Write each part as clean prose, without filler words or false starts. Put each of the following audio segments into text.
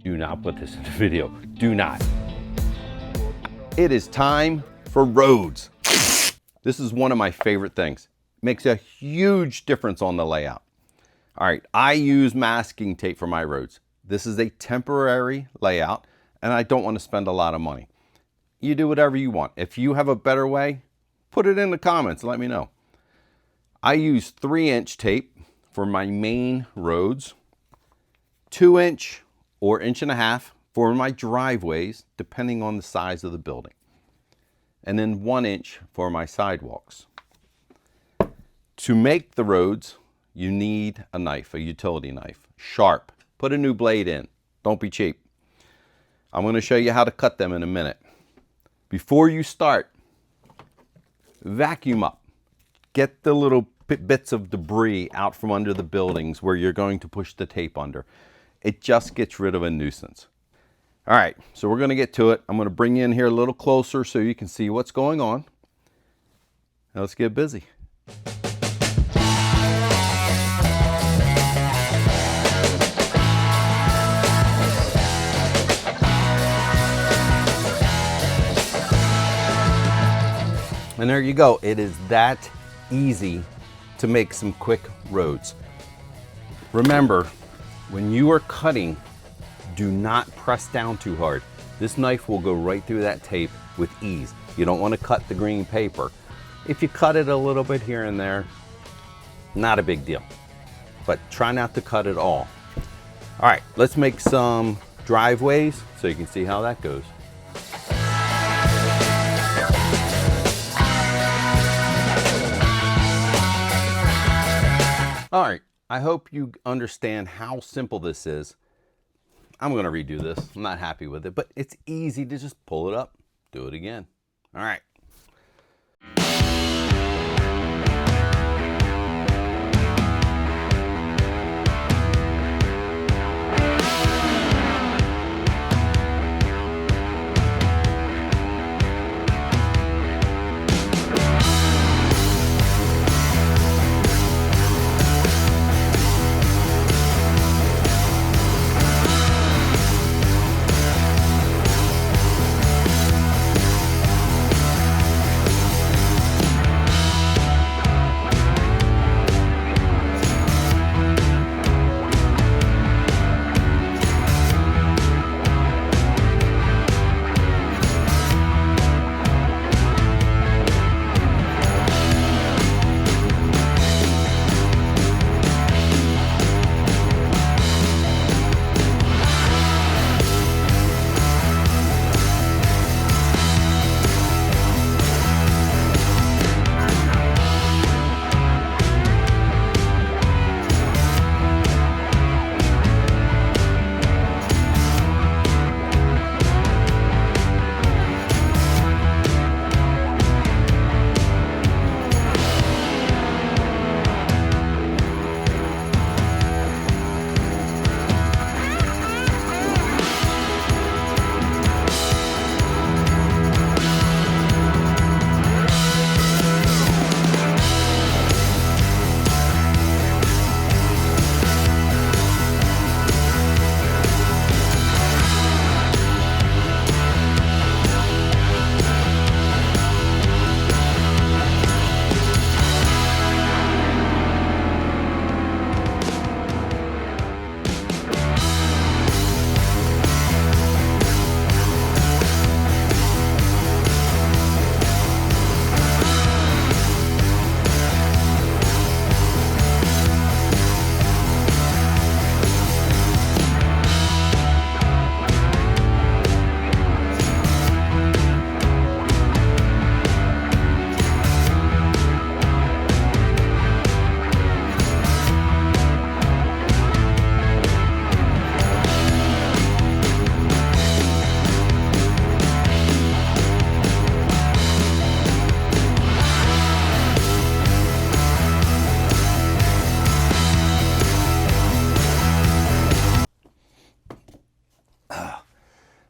Do not put this in the video. Do not. It is time for roads. This is one of my favorite things. Makes a huge difference on the layout. All right, I use masking tape for my roads. This is a temporary layout and I don't want to spend a lot of money. You do whatever you want. If you have a better way, put it in the comments, let me know. I use 3-inch tape for my main roads, 2-inch or 1.5 inches for my driveways, depending on the size of the building, and then 1 inch for my sidewalks. To make the roads, you need a knife, a utility knife, sharp. Put a new blade in, don't be cheap. I'm going to show you how to cut them in a minute. Before you start, vacuum up. Get the little bits of debris out from under the buildings where you're going to push the tape under. It just gets rid of a nuisance. All right, so we're going to get to it. I'm going to bring you in here a little closer so you can see what's going on. Now let's get busy. And there you go. It is that easy to make some quick roads. Remember, when you are cutting, do not press down too hard. This knife will go right through that tape with ease. You don't want to cut the green paper. If you cut it a little bit here and there, not a big deal. But try not to cut it all. All right, let's make some driveways so you can see how that goes. All right, I hope you understand how simple this is. I'm going to redo this. I'm not happy with it, but it's easy to just pull it up, do it again. All right.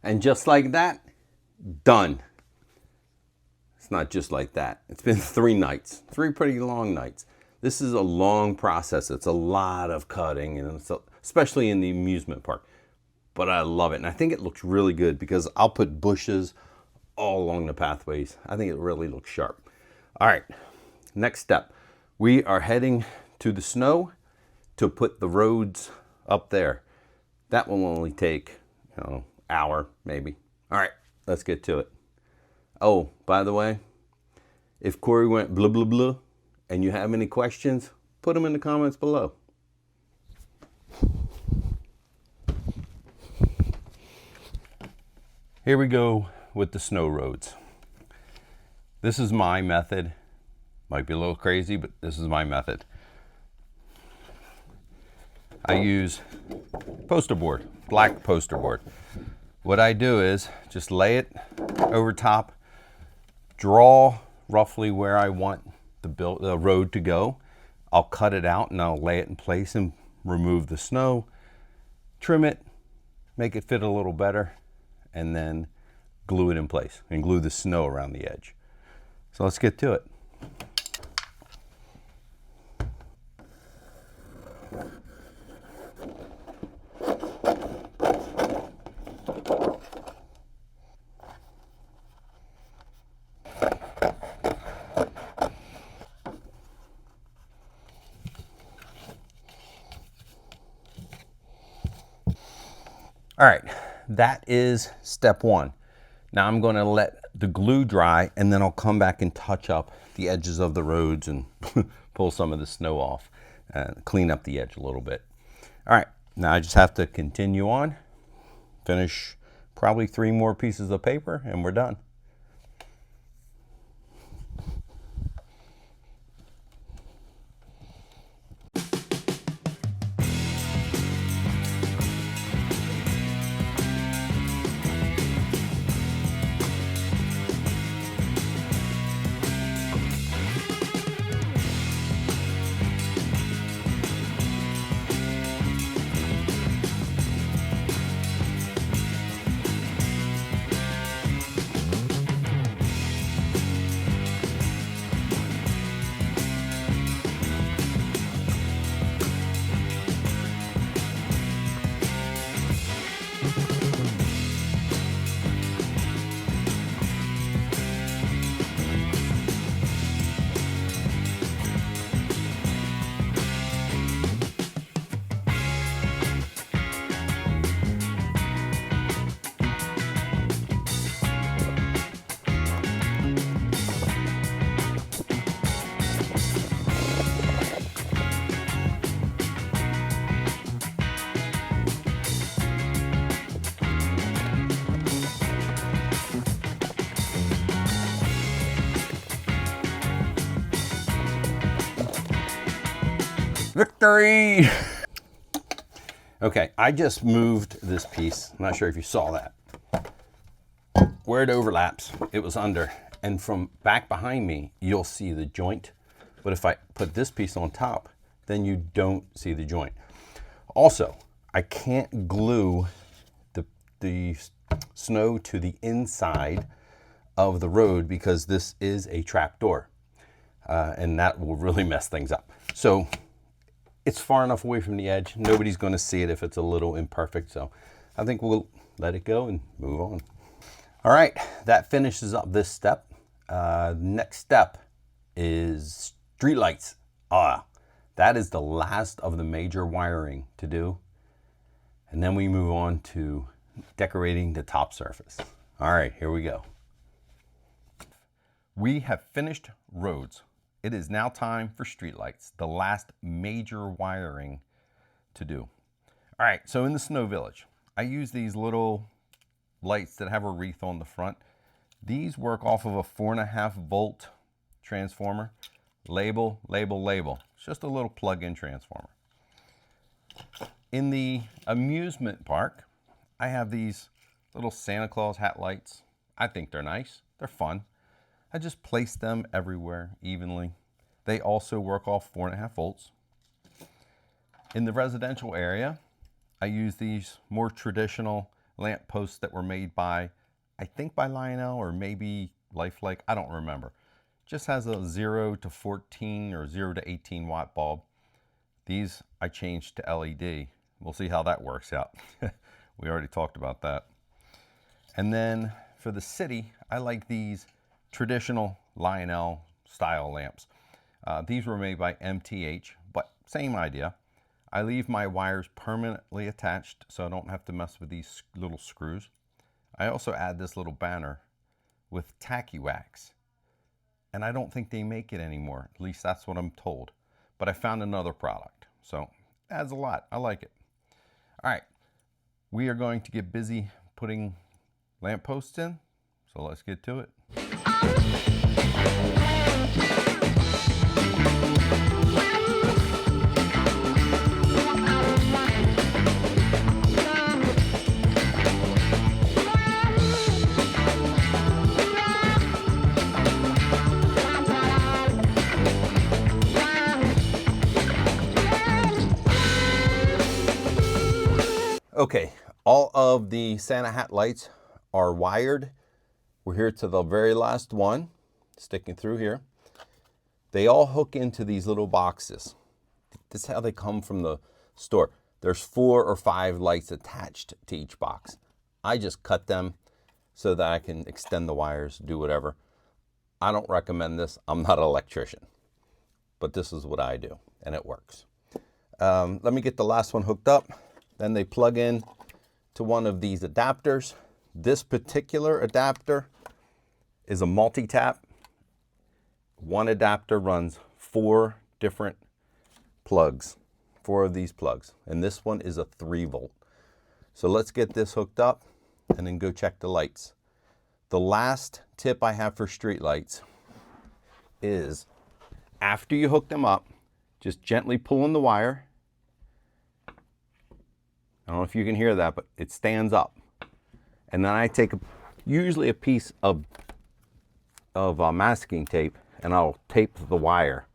And just like that, done. It's not just like that. It's been 3 nights, 3 pretty long nights. This is a long process. It's a lot of cutting, and especially in the amusement park. but I love it. And I think it looks really good because I'll put bushes all along the pathways. I think it really looks sharp. All right, next step. We are heading to the snow to put the roads up there. That will only take, hour maybe. All right, let's get to it. Oh, by the way, if Corey went blah, blah, blah, and you have any questions, put them in the comments below. Here we go with the snow roads. This is my method. Might be a little crazy, but this is my method. I use posterboard, black posterboard. What I do is just lay it over top, draw roughly where I want the road to go. I'll cut it out and I'll lay it in place and remove the snow, trim it, make it fit a little better, and then glue it in place and glue the snow around the edge. So let's get to it. All right, that is step one. Now I'm going to let the glue dry and then I'll come back and touch up the edges of the roads and pull some of the snow off and clean up the edge a little bit. All right, now I just have to continue on, finish probably 3 more pieces of paper and we're done. Victory! Okay, I just moved this piece. I'm not sure if you saw that. Where it overlaps, it was under. And from back behind me, you'll see the joint. But if I put this piece on top, then you don't see the joint. Also, I can't glue the snow to the inside of the road because this is a trap door. And that will really mess things up. So it's far enough away from the edge. Nobody's going to see it if it's a little imperfect. So I think we'll let it go and move on. All right, that finishes up this step. Next step is streetlights. That is the last of the major wiring to do. And then we move on to decorating the top surface. All right, here we go. We have finished roads. It is now time for streetlights, the last major wiring to do. All right, so in the Snow Village, I use these little lights that have a wreath on the front. These work off of a 4.5 volt transformer. Label, label, label. It's just a little plug-in transformer. In the amusement park, I have these little Santa Claus hat lights. I think they're nice. They're fun. I just place them everywhere evenly. They also work off 4.5 volts. In the residential area, I use these more traditional lamp posts that were made by, I think by Lionel or maybe Lifelike, I don't remember. Just has a 0 to 14 or 0 to 18 watt bulb. These I changed to LED. We'll see how that works out. We already talked about that. And then for the city, I like these traditional Lionel style lamps. These were made by MTH, but same idea. I leave my wires permanently attached so I don't have to mess with these little screws. I also add this little banner with tacky wax. And I don't think they make it anymore. At least that's what I'm told. But I found another product. So it adds a lot. I like it. All right. We are going to get busy putting lampposts in. So let's get to it. Okay, all of the Santa hat lights are wired. We're here to the very last one, sticking through here. They all hook into these little boxes. This is how they come from the store. There's 4 or 5 lights attached to each box. I just cut them so that I can extend the wires, do whatever. I don't recommend this. I'm not an electrician, but this is what I do, and it works. Let me get the last one hooked up. Then they plug in to one of these adapters. This particular adapter is a multi-tap. One adapter runs 4 different plugs, 4 of these plugs. And this one is a 3-volt. So let's get this hooked up and then go check the lights. The last tip I have for street lights is after you hook them up, just gently pull in the wire. I don't know if you can hear that, but it stands up. And then I take usually a piece of masking tape, and I'll tape the wire.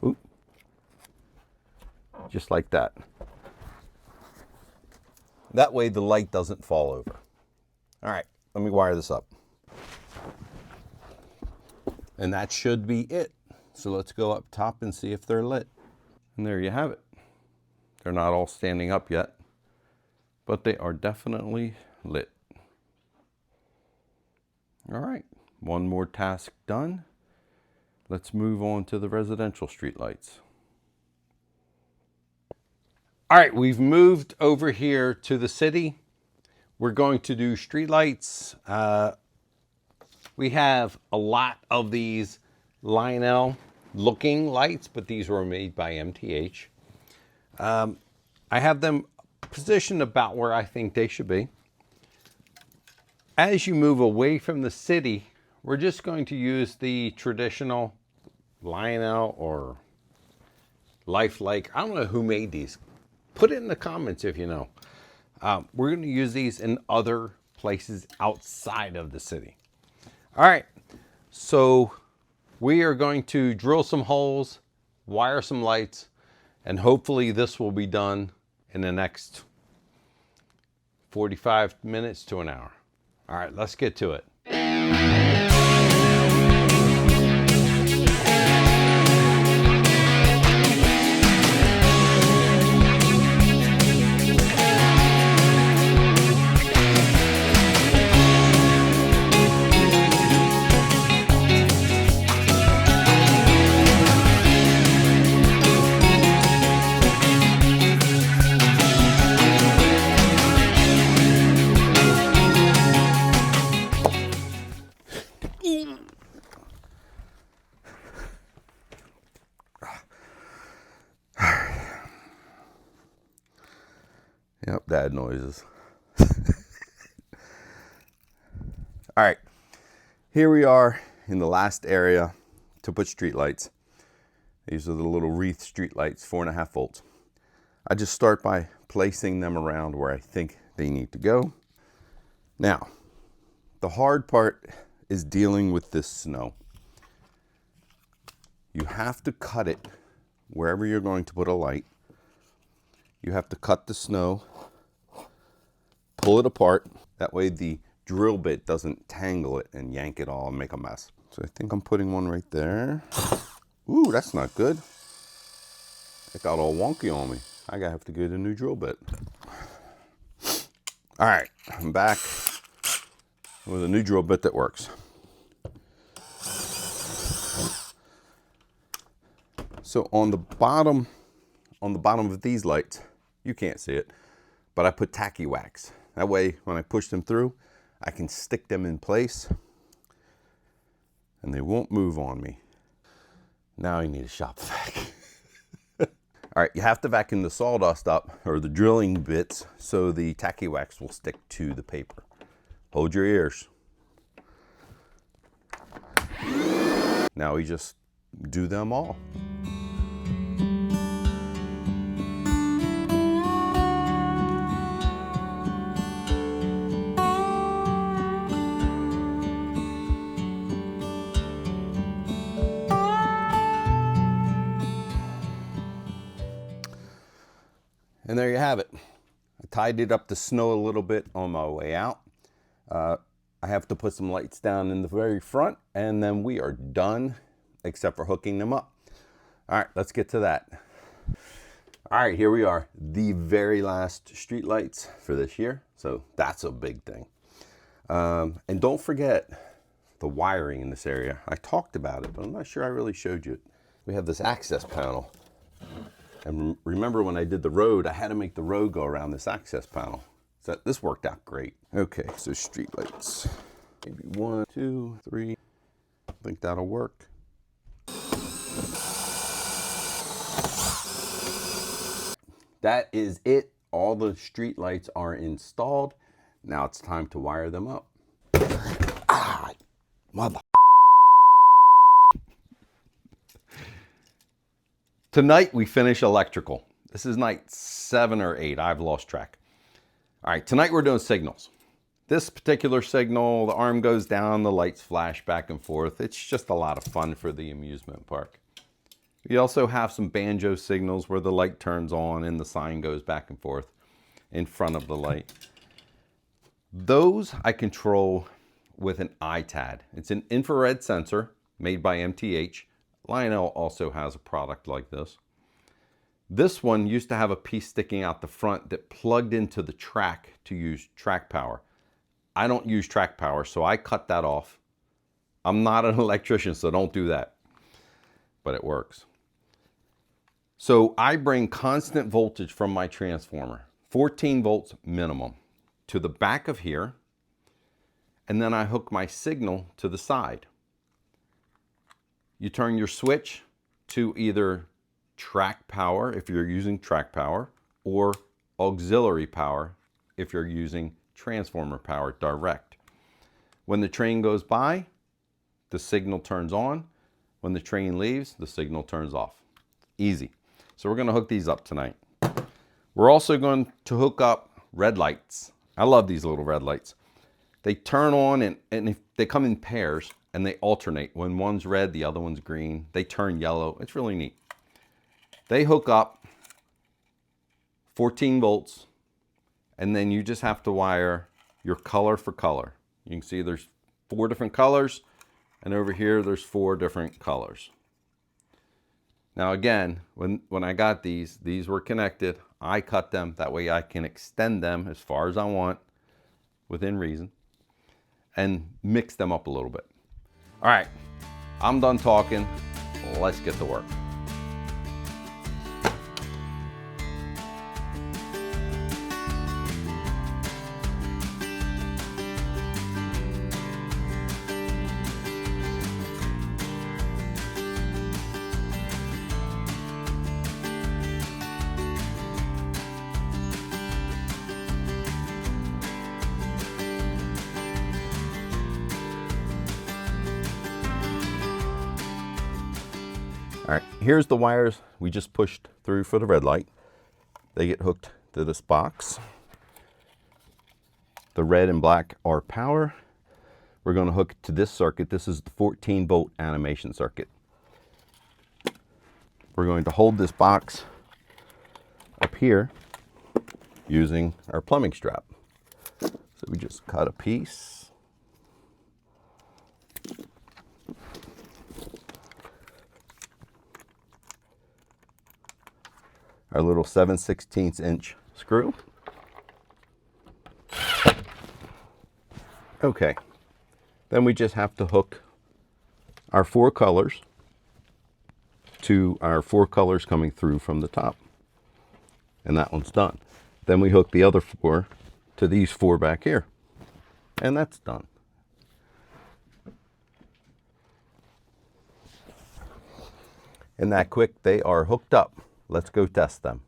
Oop. Just like that. That way the light doesn't fall over. All right, let me wire this up. And that should be it. So let's go up top and see if they're lit. And there you have it. They're not all standing up yet, but they are definitely lit. All right, one more task done. Let's move on to the residential streetlights. All right, we've moved over here to the city. We're going to do streetlights. We have a lot of these Lionel looking lights, but these were made by MTH. I have them positioned about where I think they should be. As you move away from the city, we're just going to use the traditional Lionel or Lifelike. I don't know who made these. Put it in the comments if you know. We're going to use these in other places outside of the city. All right, so we are going to drill some holes, wire some lights, and hopefully this will be done in the next 45 minutes to an hour. All right, let's get to it. Yep, dad noises. All right, here we are in the last area to put streetlights. These are the little wreath streetlights, 4.5 volts. I just start by placing them around where I think they need to go. Now, the hard part is dealing with this snow. You have to cut it wherever you're going to put a light. You have to cut the snow, pull it apart. That way the drill bit doesn't tangle it and yank it all and make a mess. So I think I'm putting one right there. Ooh, that's not good. It got all wonky on me. I gotta have to get a new drill bit. All right, I'm back with a new drill bit that works. So on the bottom of these lights, you can't see it, but I put tacky wax. That way, when I push them through, I can stick them in place and they won't move on me. Now I need a shop vac. All right, you have to vacuum the sawdust up, or the drilling bits, so the tacky wax will stick to the paper. Hold your ears. Now we just do them all. And there you have it. I tied it up to snow a little bit on my way out. I have to put some lights down in the very front, and then we are done, except for hooking them up. All right, let's get to that. All right, here we are, the very last street lights for this year. So that's a big thing. And don't forget the wiring in this area. I talked about it, but I'm not sure I really showed you it. We have this access panel. And remember when I did the road, I had to make the road go around this access panel. So this worked out great. Okay, so street lights. Maybe 1, 2, 3. I think that'll work. That is it. All the street lights are installed. Now it's time to wire them up. Ah, mother. Tonight we finish electrical. This is night 7 or 8. I've lost track. All right, tonight we're doing signals. This particular signal, the arm goes down, the lights flash back and forth. It's just a lot of fun for the amusement park. We also have some banjo signals where the light turns on and the sign goes back and forth in front of the light. Those I control with an iTad. It's an infrared sensor made by MTH. Lionel also has a product like this. This one used to have a piece sticking out the front that plugged into the track to use track power. I don't use track power, so I cut that off. I'm not an electrician, so don't do that. But it works. So I bring constant voltage from my transformer, 14 volts minimum, to the back of here, and then I hook my signal to the side. You turn your switch to either track power if you're using track power, or auxiliary power if you're using transformer power direct. When the train goes by, the signal turns on. When the train leaves, the signal turns off. Easy. So we're going to hook these up tonight. We're also going to hook up red lights. I love these little red lights. They turn on and if they come in pairs and they alternate. When one's red, the other one's green. They turn yellow. It's really neat. They hook up 14 volts, and then you just have to wire your color for color. You can see there's 4 different colors, and over here there's 4 different colors. Now again, when I got these were connected. I cut them, that way I can extend them as far as I want, within reason, and mix them up a little bit. All right, I'm done talking. Let's get to work. All right, here's the wires we just pushed through for the red light. They get hooked to this box. The red and black are power. We're going to hook it to this circuit. This is the 14 volt animation circuit. We're going to hold this box up here using our plumbing strap. So we just cut a piece. Our little 7/16 inch screw. Okay, then we just have to hook our 4 colors to our 4 colors coming through from the top. And that one's done. Then we hook the other 4 to these 4 back here. And that's done. And that quick, they are hooked up. Let's go test them.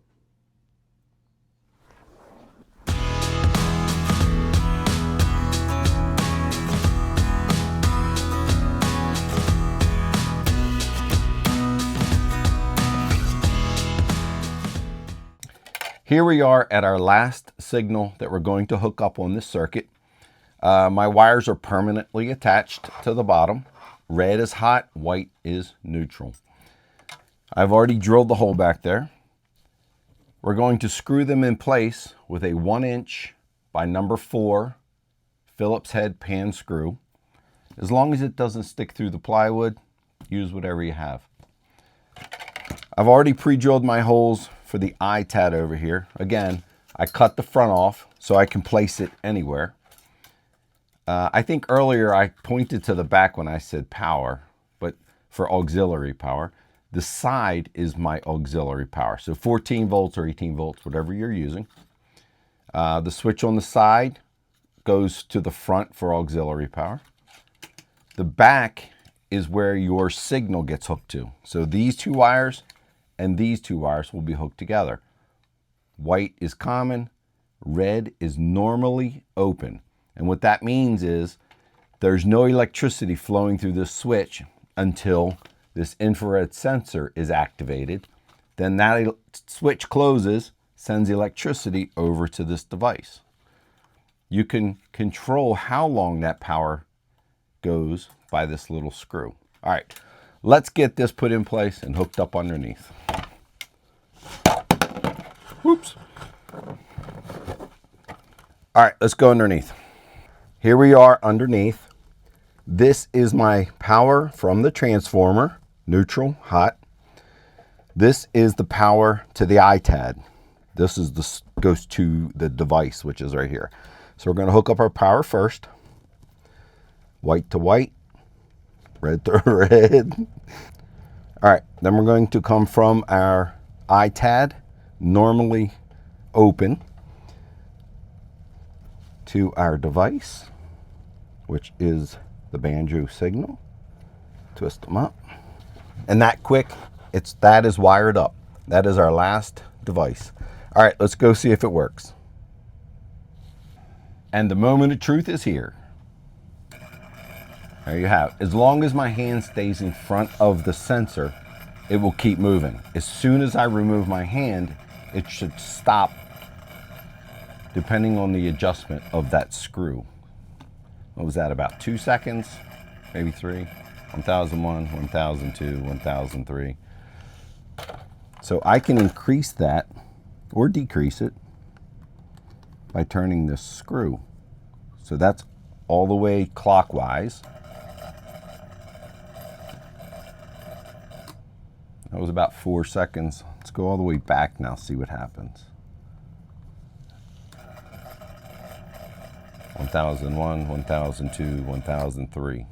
Here we are at our last signal that we're going to hook up on this circuit. My wires are permanently attached to the bottom. Red is hot, white is neutral. I've already drilled the hole back there. We're going to screw them in place with a 1-inch by number 4 Phillips head pan screw. As long as it doesn't stick through the plywood, use whatever you have. I've already pre-drilled my holes for the iTad over here. Again, I cut the front off so I can place it anywhere. I think earlier I pointed to the back when I said power, but for auxiliary power. The side is my auxiliary power. So 14 volts or 18 volts, whatever you're using. The switch on the side goes to the front for auxiliary power. The back is where your signal gets hooked to. So these 2 wires and these 2 wires will be hooked together. White is common, red is normally open. And what that means is there's no electricity flowing through this switch until this infrared sensor is activated. Then that switch closes, sends electricity over to this device. You can control how long that power goes by this little screw. All right, let's get this put in place and hooked up underneath. Whoops. All right, let's go underneath. Here we are underneath. This is my power from the transformer, neutral, hot. This is the power to the iTad. This is goes to the device, which is right here. So we're going to hook up our power first. White to white, red to red. All right, then we're going to come from our iTad, normally open, to our device, which is the banjo signal. Twist them up. And that quick, that is wired up. That is our last device. All right, let's go see if it works. And the moment of truth is here. There you have it. As long as my hand stays in front of the sensor, it will keep moving. As soon as I remove my hand, it should stop, depending on the adjustment of that screw. What was that, about 2 seconds? Maybe 3? 1001, 1002, 1003. So I can increase that or decrease it by turning this screw. So that's all the way clockwise. That was about 4 seconds. Let's go all the way back now, see what happens. 1001, 1002, 1003.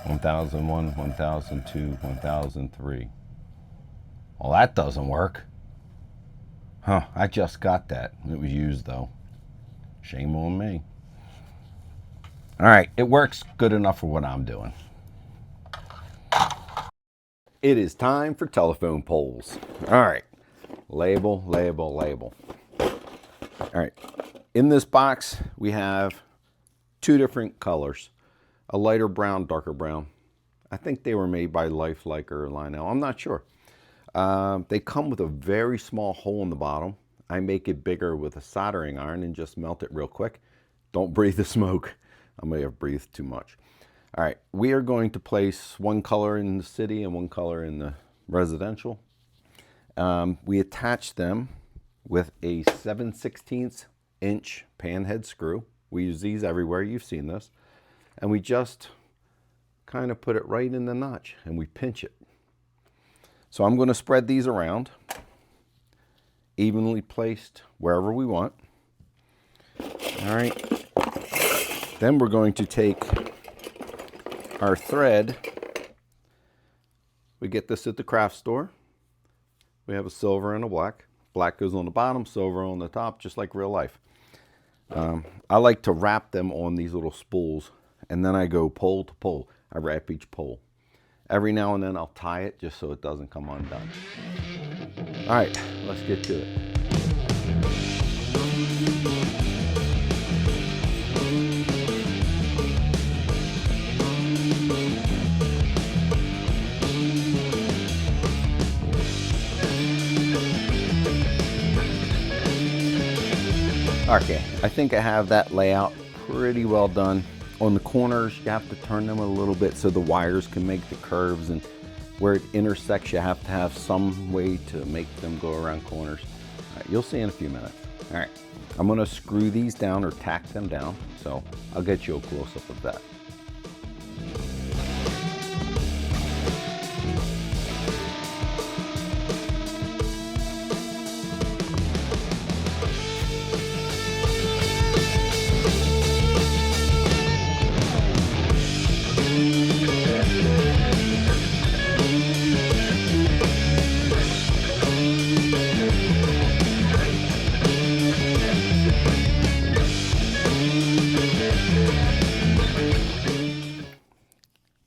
One 1001, 1002, 1003. Well, that doesn't work. Huh, I just got that. It was used though. Shame on me. All right, it works good enough for what I'm doing. It is time for telephone poles. All right, label, label, label. All right, in this box we have 2 different colors, a lighter brown, darker brown. I think they were made by Lifelike or Lionel, I'm not sure. They come with a very small hole in the bottom. I make it bigger with a soldering iron and just melt it real quick. Don't breathe the smoke. I may have breathed too much. All right, we are going to place 1 color in the city and 1 color in the residential. We attach them with a 7/16 inch panhead screw. We use these everywhere, you've seen this. And we just kind of put it right in the notch and we pinch it. So I'm going to spread these around. evenly placed wherever we want. All right. Then we're going to take our thread. We get this at the craft store. We have a silver and a black. Black goes on the bottom, silver on the top, just like real life. I like to wrap them on these little spools, and then I go pole to pole. I wrap each pole. Every now and then I'll tie it just so it doesn't come undone. All right, let's get to it. Okay, I think I have that layout pretty well done. On the corners, you have to turn them a little bit so the wires can make the curves, and where it intersects, you have to have some way to make them go around corners. All right, you'll see in a few minutes. All right, I'm gonna screw these down or tack them down, so I'll get you a close-up of that.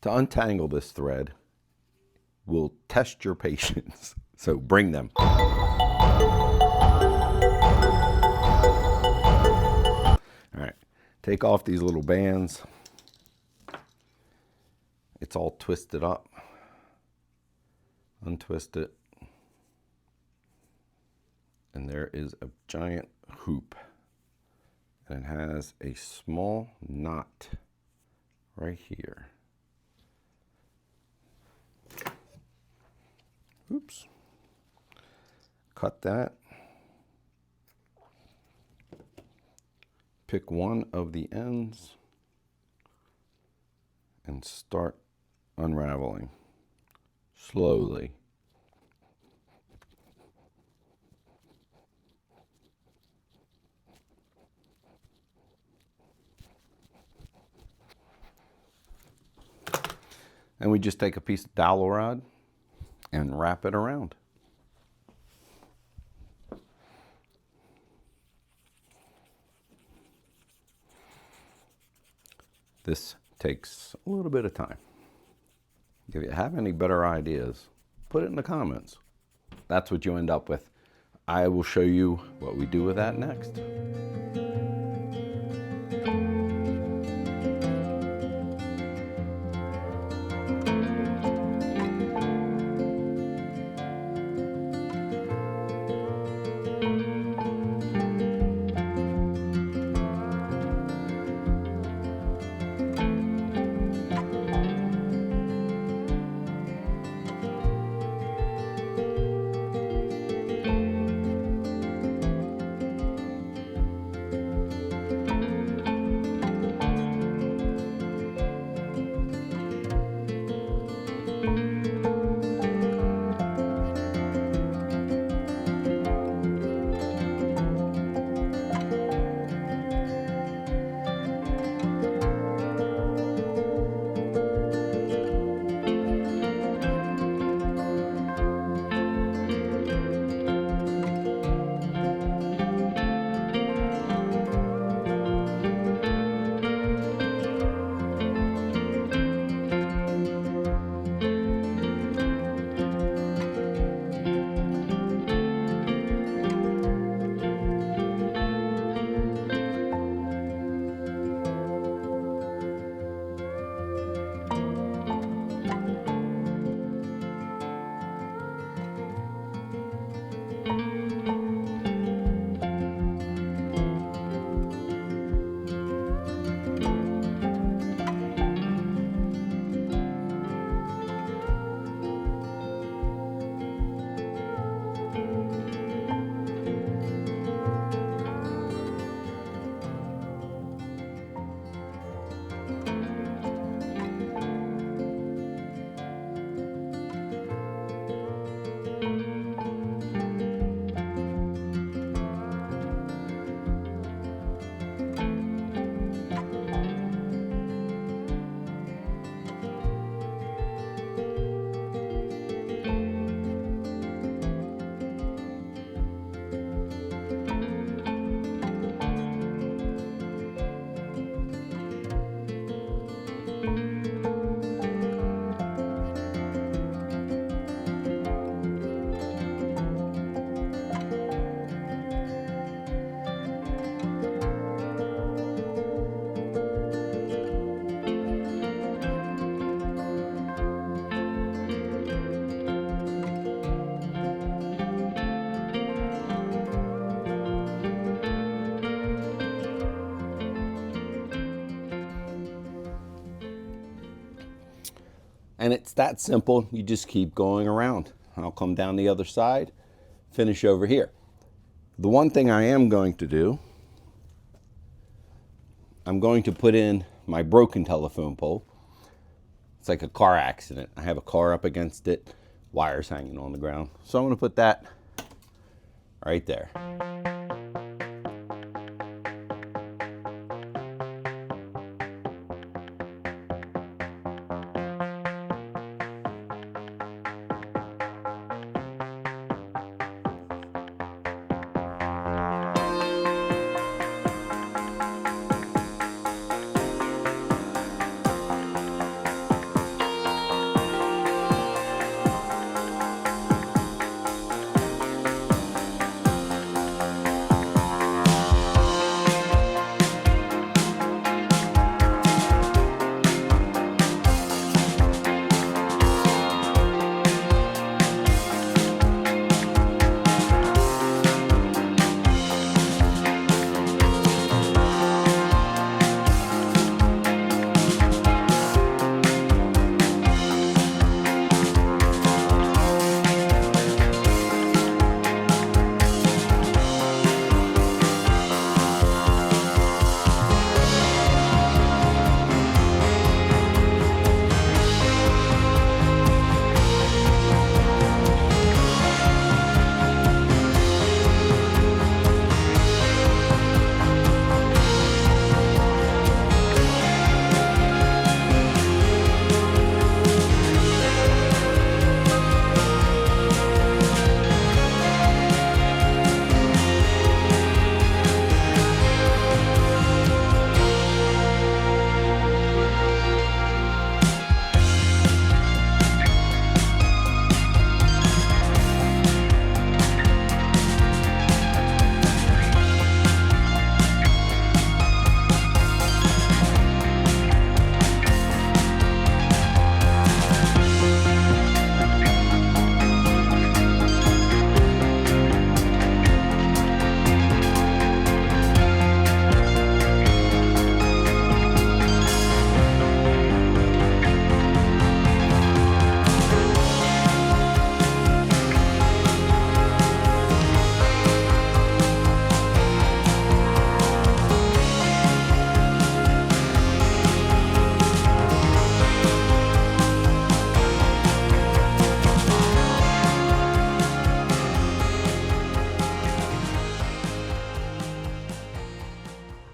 To untangle this thread, we'll test your patience. So bring them. All right, take off these little bands. It's all twisted up. Untwist it. And there is a giant hoop. And it has a small knot right here. Oops. Cut that. Pick one of the ends and start unraveling slowly. And we just take a piece of dowel rod and wrap it around. This takes a little bit of time. If you have any better ideas, put it in the comments. That's what you end up with. I will show you what we do with that next. And it's that simple. You just keep going around. I'll come down the other side, finish over here. The one thing I am going to do, I'm going to put in my broken telephone pole. It's like a car accident. I have a car up against it, wires hanging on the ground. So I'm going to put that right there.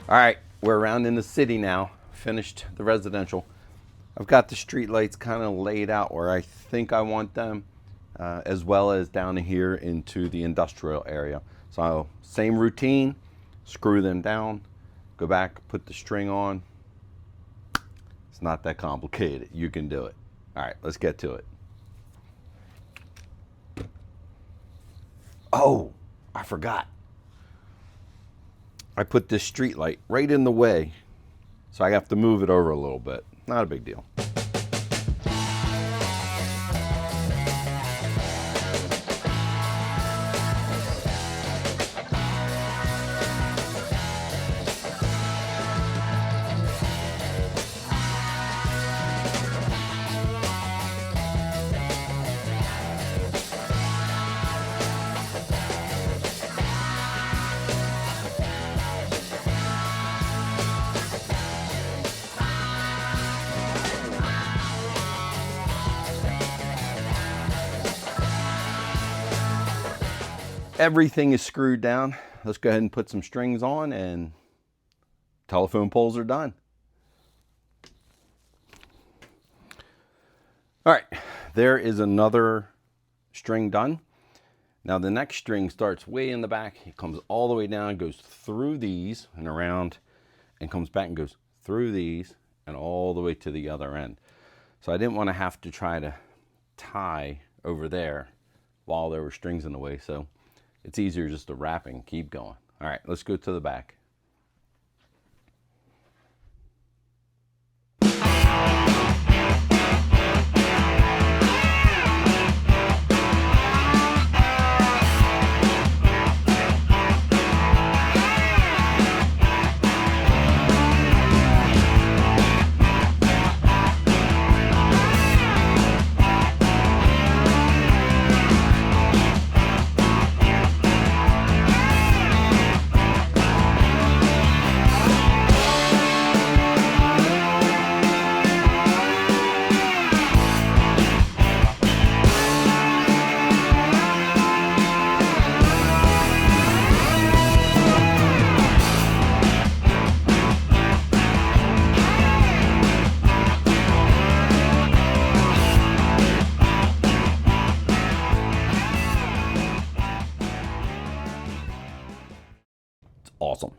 All right, we're around in the city now. Finished the residential. I've got the street lights kind of laid out where I think I want them, as well as down here into the industrial area. So same routine, screw them down, go back, put the string on. It's not that complicated. You can do it. All right, let's get to it. Oh, I forgot. I put this street light right in the way, so I have to move it over a little bit. Not a big deal. Everything is screwed down. Let's go ahead and put some strings on, and telephone poles are done. All right, there is another string done. Now the next string starts way in the back. It comes all the way down, goes through these and around, and comes back and goes through these and all the way to the other end. So I didn't want to have to try to tie over there while there were strings in the way. So it's easier just to wrap and keep going. All right, let's go to the back.